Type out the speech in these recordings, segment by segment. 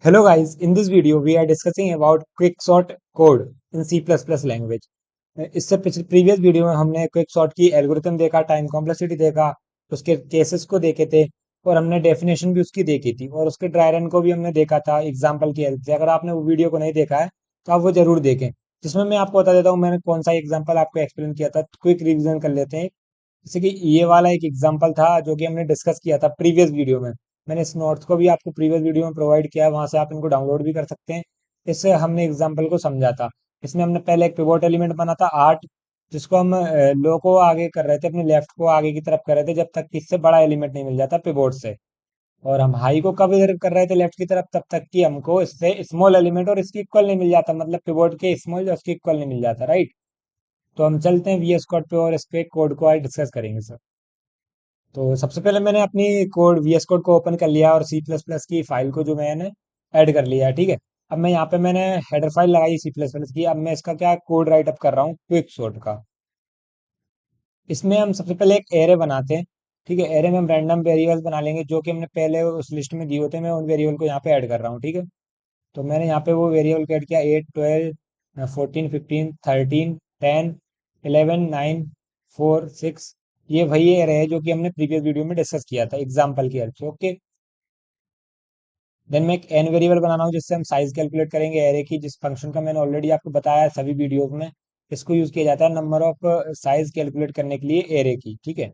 Hello guys, in this video we are discussing about quicksort code in C++ language. इससे पिछले previous video में हमने quicksort की algorithm देखा, टाइम कॉम्प्लेक्सिटी देखा, उसके केसेस को देखे थे और हमने डेफिनेशन भी उसकी देखी थी और उसके ड्राई रन को भी हमने देखा था एग्जांपल की हेल्प से। अगर आपने वो वीडियो को नहीं देखा है तो आप वो जरूर देखें, जिसमें मैं आपको बता देता हूँ मैंने कौन सा एग्जाम्पल आपको एक्सप्लेन किया था। क्विक रिवीजन कर लेते हैं। जैसे कि ये वाला एक एग्जांपल था जो कि हमने डिस्कस किया था प्रीवियस वीडियो में। मैंने इस नोट्स को भी आपको प्रीवियस वीडियो में प्रोवाइड किया है, वहां से आप इनको डाउनलोड भी कर सकते हैं। इससे हमने एग्जांपल को समझा था। इसमें हमने पहले एक पिवोट एलिमेंट बना था 8, जिसको हम लो को आगे कर रहे थे, अपने लेफ्ट को आगे की तरफ कर रहे थे जब तक कि इससे बड़ा एलिमेंट नहीं मिल जाता पिवोट से। और हम हाई को कब इधर कर रहे थे लेफ्ट की तरफ, तब तक कि हमको इससे स्मॉल एलिमेंट और इसकी इक्वल नहीं मिल जाता, मतलब पिवोट के स्मॉल जो उसकी इक्वल नहीं मिल जाता, राइट। तो हम चलते हैं वीएस कोड पे और इस पे कोड को आज डिस्कस करेंगे सर। तो सबसे पहले मैंने अपनी कोड वीएस कोड को ओपन कर लिया और सी प्लस प्लस की फाइल को जो मैंने ऐड कर लिया है, ठीक है। अब मैं यहाँ पे मैंने हेडर फाइल लगाई सी प्लस प्लस की। अब मैं इसका क्या कोड राइट अप कर रहा हूँ क्विक सॉर्ट का। इसमें हम सबसे पहले एक एरे बनाते हैं, ठीक है। एरे में हम रैंडम वेरिएबल्स बना लेंगे जो कि हमने पहले उस लिस्ट में दिए होते हैं। मैं उन वेरिएबल को यहाँ पे ऐड कर रहा हूँ, ठीक है। तो मैंने यहाँ पे वो वेरिएबल को ऐड किया 8 12 14 15 13 10 11 9 4 6। ये वही एरे है जो कि हमने प्रीवियस वीडियो में डिस्कस किया था एग्जाम्पल की हेल्प से, ओके। देन मैं एक एन वेरिएबल बना रहा हूँ जिससे हम साइज कैलकुलेट करेंगे एरे की, जिस फंक्शन का मैंने ऑलरेडी आपको बताया है सभी वीडियोस में। इसको यूज किया जाता है नंबर ऑफ साइज कैलकुलेट करने के लिए एरे की, ठीक है।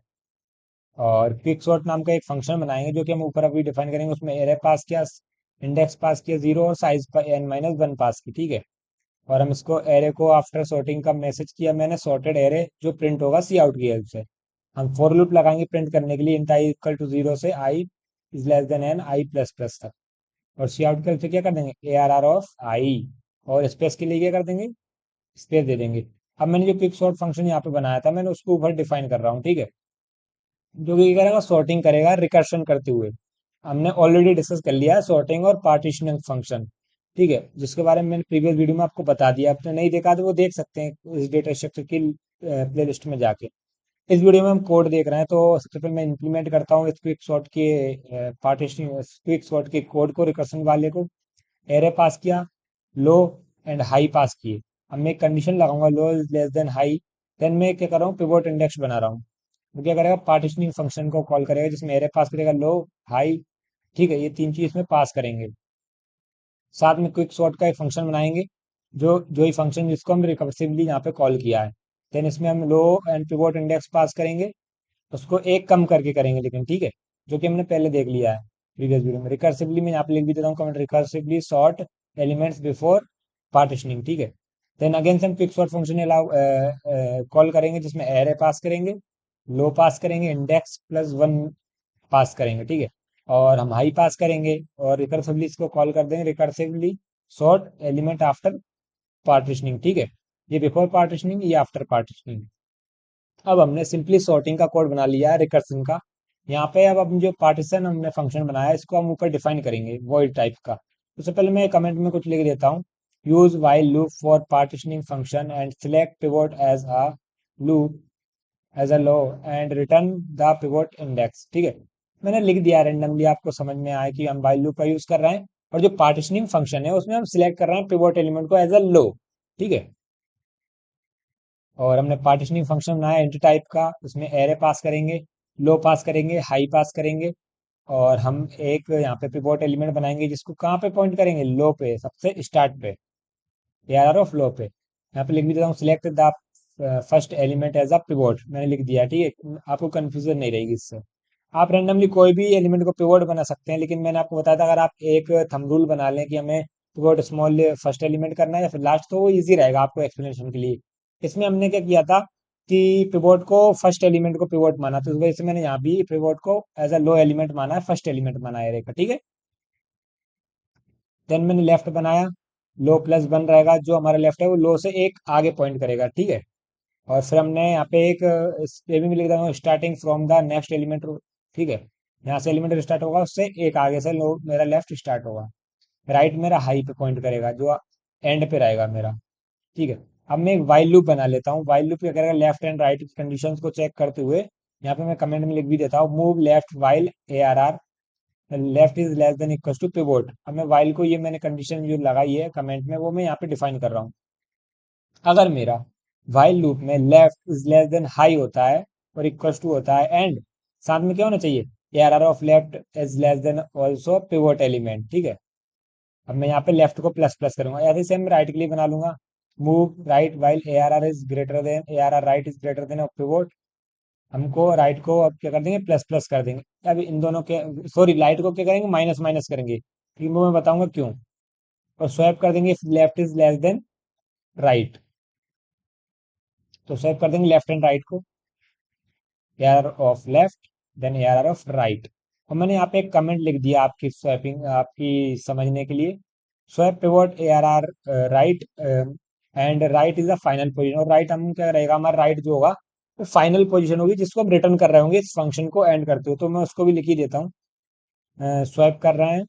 और क्विक सॉर्ट नाम का एक फंक्शन बनाएंगे जो कि हम ऊपर अभी डिफाइन करेंगे। उसमें एरे पास किया, इंडेक्स पास किया 0 और साइज n-1 पास की, ठीक है। और हम इसको एरे को आफ्टर सॉर्टिंग का मैसेज किया मैंने सॉर्टेड एरे, जो प्रिंट होगा सी आउट की हेल्प से। हम फॉर लूप लगाएंगे प्रिंट करने के लिए इंट आई इक्वल टू 0 से I is less than N I plus plus तक। और सी आउट के लिए क्या कर देंगे A R R of I. और स्पेस के लिए क्या कर देंगे, स्पेस दे देंगे। अब मैंने जो क्विक सॉर्ट फंक्शन यहाँ पे बनाया था मैंने उसको ऊपर डिफाइन कर रहा हूँ, ठीक है। जो कि करेगा सॉर्टिंग करेगा रिकर्शन करते हुए। हमने ऑलरेडी डिस्कस कर लिया है सॉर्टिंग और पार्टीशनिंग फंक्शन, ठीक है, जिसके बारे में मैंने प्रीवियस वीडियो में आपको बता दिया। आपने नहीं देखा तो वो देख सकते हैं इस डेटा स्ट्रक्चर की प्लेलिस्ट में जाके। इस वीडियो में हम कोड देख रहे हैं तो सबसे पहले मैं इंप्लीमेंट करता हूँ इस क्विक सॉर्ट के पार्टीशनिंग क्विक सॉर्ट के कोड को, रिकर्सन वाले को। एरे पास किया, लो एंड हाई पास किए। अब मैं एक कंडीशन लगाऊंगा low is less than high. Then मैं क्या कर रहा हूँ पिवोट इंडेक्स बना रहा हूँ। वो क्या करेगा पार्टीशनिंग फंक्शन को कॉल करेगा जिसमें एरे पास करेगा लो हाई, ठीक है। ये तीन चीज इसमें पास करेंगे। साथ में क्विक सॉर्ट का एक फंक्शन बनाएंगे जो जो ही फंक्शन जिसको हम रिकर्सिवली यहाँ पे कॉल किया है। देन इसमें हम लो एंड पिवोट इंडेक्स पास करेंगे, उसको एक कम करके करेंगे लेकिन, ठीक है, जो कि हमने पहले देख लिया है प्रीवियस वीडियो में। रिकर्सिवली मैं यहाँ पे लिख भी देता हूँ comment, recursively sort elements before partitioning, ठीक है। देन अगेन से हम क्विक सॉर्ट फंक्शन कॉल करेंगे जिसमें एरे पास करेंगे, लो पास करेंगे, इंडेक्स प्लस वन पास करेंगे, ठीक है। और हम हाई पास करेंगे और रिकर्सिवली इसको कॉल कर देंगे recursively sort element after partitioning, ठीक है। ये बिफोर पार्टीशनिंग, ये आफ्टर पार्टीशनिंग। अब हमने सिंपली सॉर्टिंग का कोड बना लिया है रिकर्सन का। यहाँ पे अब हम जो पार्टीशन हमने फंक्शन बनाया है इसको हम ऊपर डिफाइन करेंगे वॉइड टाइप का। उससे पहले मैं कमेंट में कुछ लिख देता हूँ। Use while loop for partitioning function and select pivot as a loop as a low and return the pivot index, ठीक है। मैंने लिख दिया रेंडमली, आपको समझ में आए कि हम वाइल लूप का यूज कर रहे हैं और जो पार्टीशनिंग फंक्शन है उसमें हम सिलेक्ट कर रहे हैं पिवोट एलिमेंट को एज अ लो, ठीक है। और हमने पार्टीशनिंग फंक्शन बनाया इंट टाइप का, उसमें एरे पास करेंगे, लो पास करेंगे, हाई पास करेंगे। और हम एक यहाँ पे पिवोट एलिमेंट बनाएंगे जिसको कहाँ पे पॉइंट करेंगे, लो पे, सबसे स्टार्ट पे, एआर ऑफ लो पे। यहाँ पे लिख भी देता हूँ select the first element as a pivot, मैंने लिख दिया, ठीक है। आपको कंफ्यूजन नहीं रहेगी इससे। आप रेंडमली कोई भी एलिमेंट को पिवोट बना सकते हैं, लेकिन मैंने आपको बताया था अगर आप एक थंब रूल बना लें कि हमें पिवोट स्मॉल फर्स्ट एलिमेंट करना है या फिर लास्ट, तो वो इजी रहेगा आपको एक्सप्लेनेशन के लिए। इसमें हमने क्या किया था कि पिवोट को फर्स्ट एलिमेंट को पिवोट माना, तो इस वजह से मैंने यहाँ भी पिवोट को एज अ लो एलिमेंट माना है, फर्स्ट एलिमेंट माना है एरे का, ठीक है। देन मैंने लेफ्ट बनाया, लो प्लस वन रहेगा, जो हमारा लेफ्ट है वो लो से एक आगे पॉइंट करेगा, ठीक है। और फिर हमने यहाँ पे एक इस पे भी लिख देता हूँ starting from the next element, ठीक है। यहाँ से एलिमेंट स्टार्ट होगा उससे एक आगे से लो मेरा लेफ्ट स्टार्ट होगा। राइट मेरा हाई पे पॉइंट करेगा जो एंड पे रहेगा मेरा, ठीक है। अब मैं एक वाइल लूप बना लेता हूँ। वाइल लूप क्या करेगा लेफ्ट एंड राइट कंडीशंस को चेक करते हुए, यहाँ पे मैं कमेंट में लिख भी देता हूँ move left while A R R left is less than equal to pivot. अब मैं वाइल को, ये मैंने कंडीशन जो लगाई है कमेंट में, वो मैं यहाँ पे डिफाइन कर रहा हूँ। अगर मेरा वाइल लूप में left is less than high होता है और इक्वल टू होता है एंड, साथ में क्या होना चाहिए, A R R of left is less than also pivot element, ठीक है। अब मैं यहाँ पे लेफ्ट को प्लस प्लस करूंगा, ऐसे सेम राइट के लिए बना लूंगा। Move right while A R R is greater than, A R R right is greater than of pivot. हमको राइट को अब क्या कर देंगे, प्लस प्लस कर देंगे। अब इन दोनों के, सॉरी, राइट को क्या करेंगे, माइनस माइनस करेंगे, क्योंकि वो मैं बताऊंगा क्यों। और स्वैप कर देंगे left is less than right, तो स्वैप कर देंगे लेफ्ट एंड राइट को, A R of left than A R of right. और मैंने यहाँ पे एक कमेंट लिख दिया आपकी स्वैपिंग, आपकी समझने के लिए। Swap pivot A R R right and right is the final position. और राइट हम क्या रहेगा, हमारा राइट जो होगा वो फाइनल पोजीशन होगी जिसको हम रिटर्न कर रहे होंगे इस फंक्शन को एंड करते हुए। तो मैं उसको भी लिख ही देता हूँ। स्वैप कर रहे हैं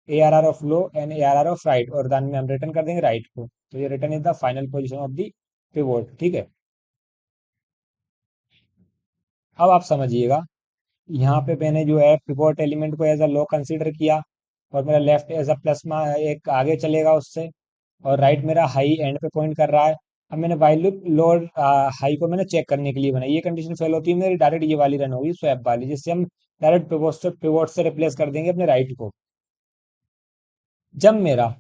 A R R of low and A R R of right, और दान में हम रिटर्न कर देंगे राइट को। तो ये return is the final position of the pivot, ठीक है। अब आप समझिएगा, यहाँ पे मैंने जो है पिवोट एलिमेंट को एज अ लो कंसीडर किया, और मेरा लेफ्ट एज अ प्लस में एक आगे चलेगा उससे, और राइट मेरा हाई एंड पे पॉइंट कर रहा है। अब मैंने वाइल लूप लोअर हाई को मैंने चेक करने के लिए बनाई। ये कंडीशन फेल होती है मेरी, डायरेक्ट ये वाली रन होगी स्वैप वाली, जिससे हम डायरेक्ट पिवोट से रिप्लेस कर देंगे अपने राइट को। जब मेरा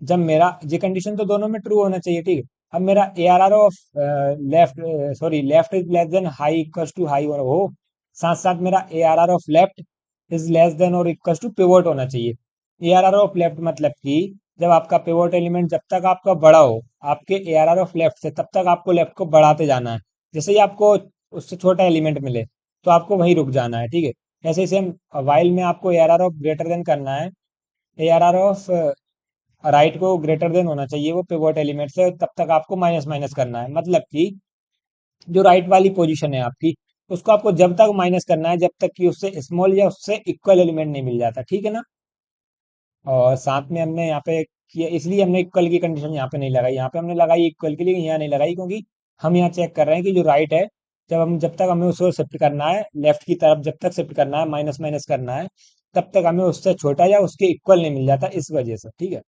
जब मेरा ये कंडीशन तो दोनों में ट्रू होना चाहिए, ठीक है। अब मेरा A R R of left, sorry, left is less than high equals to high और हो, साथ साथ मेरा A R R of left is less than और इक्वल्स टू पिवोट होना चाहिए। A R R of left मतलब कि जब आपका पिवोट एलिमेंट जब तक आपका बड़ा हो आपके A R R of left से, तब तक आपको लेफ्ट को बढ़ाते जाना है। जैसे ही आपको उससे छोटा एलिमेंट मिले तो आपको वहीं रुक जाना है, ठीक है। ऐसे ही सेम वाइल में आपको A R R of greater than करना है, A R R of right को ग्रेटर देन होना चाहिए वो पिवोट एलिमेंट से, तब तक आपको माइनस माइनस करना है। मतलब कि जो राइट वाली पोजीशन है आपकी, उसको आपको जब तक माइनस करना है जब तक कि उससे स्मॉल या उससे इक्वल एलिमेंट नहीं मिल जाता, ठीक है ना। और साथ में हमने यहाँ पे किया, इसलिए हमने इक्वल की कंडीशन यहाँ पे नहीं लगाई, यहाँ पे हमने लगाई इक्वल के लिए, यहाँ नहीं लगाई, क्योंकि हम यहाँ चेक कर रहे हैं कि जो राइट है, जब तक हमें उसको शिफ्ट करना है लेफ्ट की तरफ, जब तक शिफ्ट करना है माइनस माइनस करना है, तब तक हमें उससे छोटा या उसके इक्वल नहीं मिल जाता, इस वजह से, ठीक है।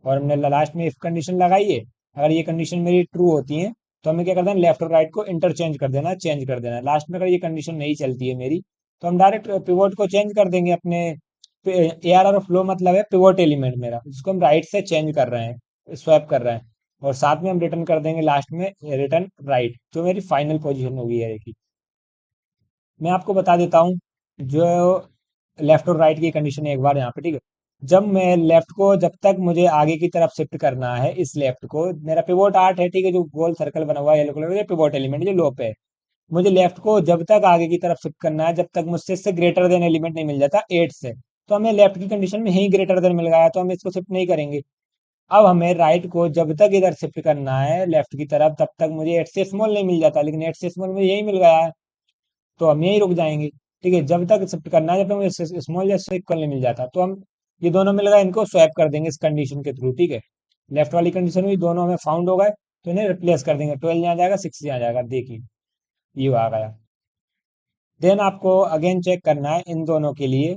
और हमने लास्ट में इफ कंडीशन लगाई है। अगर ये कंडीशन मेरी ट्रू होती है तो हमें क्या करना है, लेफ्ट और राइट को इंटरचेंज कर देना है, चेंज कर देना है। लास्ट में अगर ये कंडीशन नहीं चलती है मेरी, तो हम डायरेक्ट पिवोट को चेंज कर देंगे अपने। ए आर आर फ्लो मतलब है पिवोट एलिमेंट मेरा, जिसको हम राइट से चेंज कर रहे हैं, स्वैप कर रहे हैं, और साथ में हम रिटर्न कर देंगे लास्ट में रिटर्न राइट, जो मेरी फाइनल पोजीशन होगी है की। मैं आपको बता देता हूँ जो लेफ्ट और राइट की कंडीशन है एक बार यहाँ पे, ठीक है। जब मैं लेफ्ट को, जब तक मुझे आगे की तरफ शिफ्ट करना है, इस लेफ्ट को, मेरा पिवोट 8 है, ठीक है, जो गोल सर्कल बना हुआ है येलो कलर का, पिवोट एलिमेंट जो लो पे है। मुझे लेफ्ट को जब तक आगे की तरफ शिफ्ट करना है जब तक मुझसे इससे ग्रेटर देन एलिमेंट नहीं मिल जाता 8 से। तो हमें लेफ्ट की कंडीशन में ही ग्रेटर देन मिल गया, तो हम इसको शिफ्ट नहीं करेंगे। अब हमें राइट को जब तक इधर शिफ्ट करना है लेफ्ट की तरफ, तब तक मुझे 8 से स्मॉल नहीं मिल जाता, लेकिन 8 से स्मॉल मुझे यही मिल गया है, तो हम यहीं रुक जाएंगे, ठीक है। जब तक शिफ्ट करना है, जब तक मुझे स्मॉल या से इक्वल नहीं मिल जाता, तो हम ये दोनों मिल गए, इनको स्वैप कर देंगे इस कंडीशन के थ्रू, ठीक है। लेफ्ट वाली कंडीशन हुई, दोनों हमें फाउंड हो गए, तो इन्हें रिप्लेस कर देंगे। 12 यहाँ जाएगा, 6 यहाँ जाएगा, देखिए ये आ गया। देन आपको अगेन चेक करना है इन दोनों के लिए,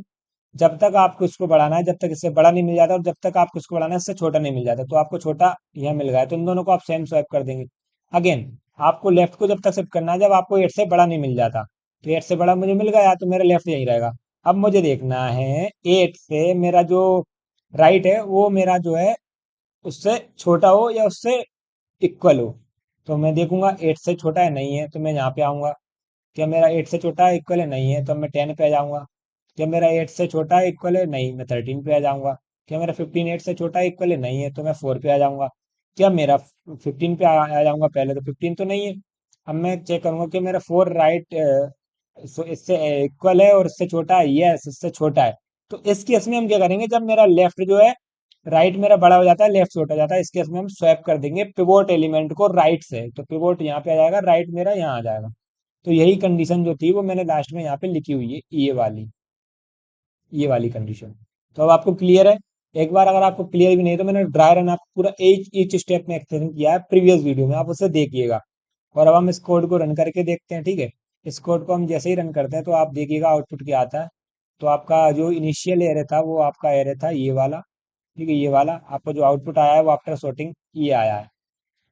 जब तक आपको इसको बढ़ाना है, जब तक इससे बड़ा नहीं मिल जाता, और जब तक आपको इसको बढ़ाना है इससे छोटा नहीं मिल जाता, तो आपको छोटा यह मिल गया, तो इन दोनों को आप सेम स्वैप कर देंगे। अगेन आपको लेफ्ट को जब तक शिफ्ट करना है जब आपको 8 से बड़ा नहीं मिल जाता, तो 8 से बड़ा मुझे मिल गया, तो मेरा लेफ्ट यही रहेगा। अब मुझे देखना है 8 से मेरा जो राइट है वो मेरा जो है उससे छोटा हो या उससे इक्वल हो। तो मैं देखूंगा 8 से छोटा है नहीं है, तो मैं यहाँ पे आऊंगा। क्या मेरा 8 से छोटा है इक्वल है नहीं है, तो मैं 10 पे आ जाऊंगा। क्या मेरा 8 से छोटा है इक्वल है नहीं, मैं 13 पे आ जाऊंगा। क्या मेरा 15 8 से छोटा है इक्वल है नहीं है, तो मैं 4 पे आ जाऊंगा। क्या मेरा 15 पे आ जाऊंगा पहले, तो 15 तो नहीं है। अब मैं चेक करूंगा कि मेरा 4 राइट इससे इक्वल है और इससे छोटा है, यस इससे छोटा है। तो इस केस में हम क्या करेंगे, जब मेरा लेफ्ट जो है, राइट मेरा बड़ा हो जाता है लेफ्ट छोटा हो जाता है, इस केस में हम स्वैप कर देंगे पिवोट एलिमेंट को राइट से, तो पिवोट यहाँ पे आ जाएगा, राइट मेरा यहाँ आ जाएगा। तो यही कंडीशन जो थी वो मैंने लास्ट में यहाँ पे लिखी हुई है, ये वाली कंडीशन। तो अब आपको क्लियर है। एक बार अगर आपको क्लियर भी नहीं है, तो मैंने ड्राई रन आपको पूरा ईच ईच स्टेप में एक्सप्लेन किया है प्रीवियस वीडियो में, आप उसे देखिएगा। और अब हम इस कोड को रन करके देखते हैं, ठीक है। इस कोड को हम जैसे ही रन करते हैं तो आप देखिएगा आउटपुट क्या आता है। तो आपका जो इनिशियल एरे था वो आपका एरे था ये वाला। ठीक है, ये वाला आपका जो आउटपुट आया है वो आफ्टर सॉर्टिंग ये आया है।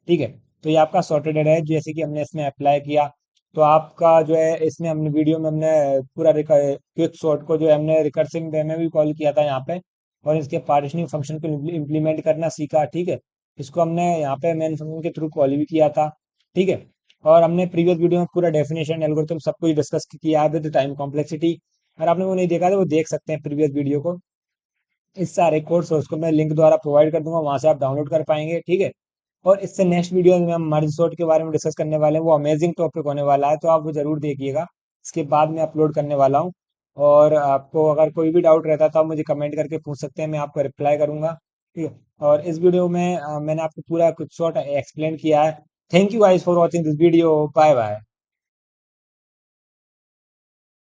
ठीक है, तो ये आपका सॉर्टेड एरे है जैसे कि हमने इसमें अप्लाई किया। तो आपका जो है इसमें हमने वीडियो में हमने पूरा क्विक सॉर्ट को जो है हमने रिकर्सिव वे में भी कॉल किया था यहाँ पे, और इसके पार्टीशनिंग फंक्शन को इम्प्लीमेंट करना सीखा। ठीक है, इसको हमने यहाँ पे मेन फंक्शन के थ्रू कॉल भी किया था। ठीक है, और हमने प्रीवियस वीडियो में पूरा डेफिनेशन एल्गोरिथम सब कुछ डिस्कस किया है विद टाइम कॉम्प्लेक्सिटी। अगर आपने वो नहीं देखा तो वो देख सकते हैं प्रीवियस वीडियो को। इस सारे कोर्स सोर्स को मैं लिंक द्वारा प्रोवाइड कर दूंगा, वहां से आप डाउनलोड कर पाएंगे। ठीक है, और इससे नेक्स्ट वीडियो में हम मर्ज सॉर्ट के बारे में डिस्कस करने वाले हैं, वो अमेजिंग टॉपिक होने वाला है, तो आप वो जरूर देखिएगा। इसके बाद में अपलोड करने वाला हूँ। और आपको अगर कोई भी डाउट रहता है तो आप मुझे कमेंट करके पूछ सकते हैं, मैं आपको रिप्लाई करूंगा। ठीक है, और इस वीडियो में मैंने आपको पूरा कुछ शॉर्ट एक्सप्लेन किया है। Thank you guys for watching this video. Bye bye.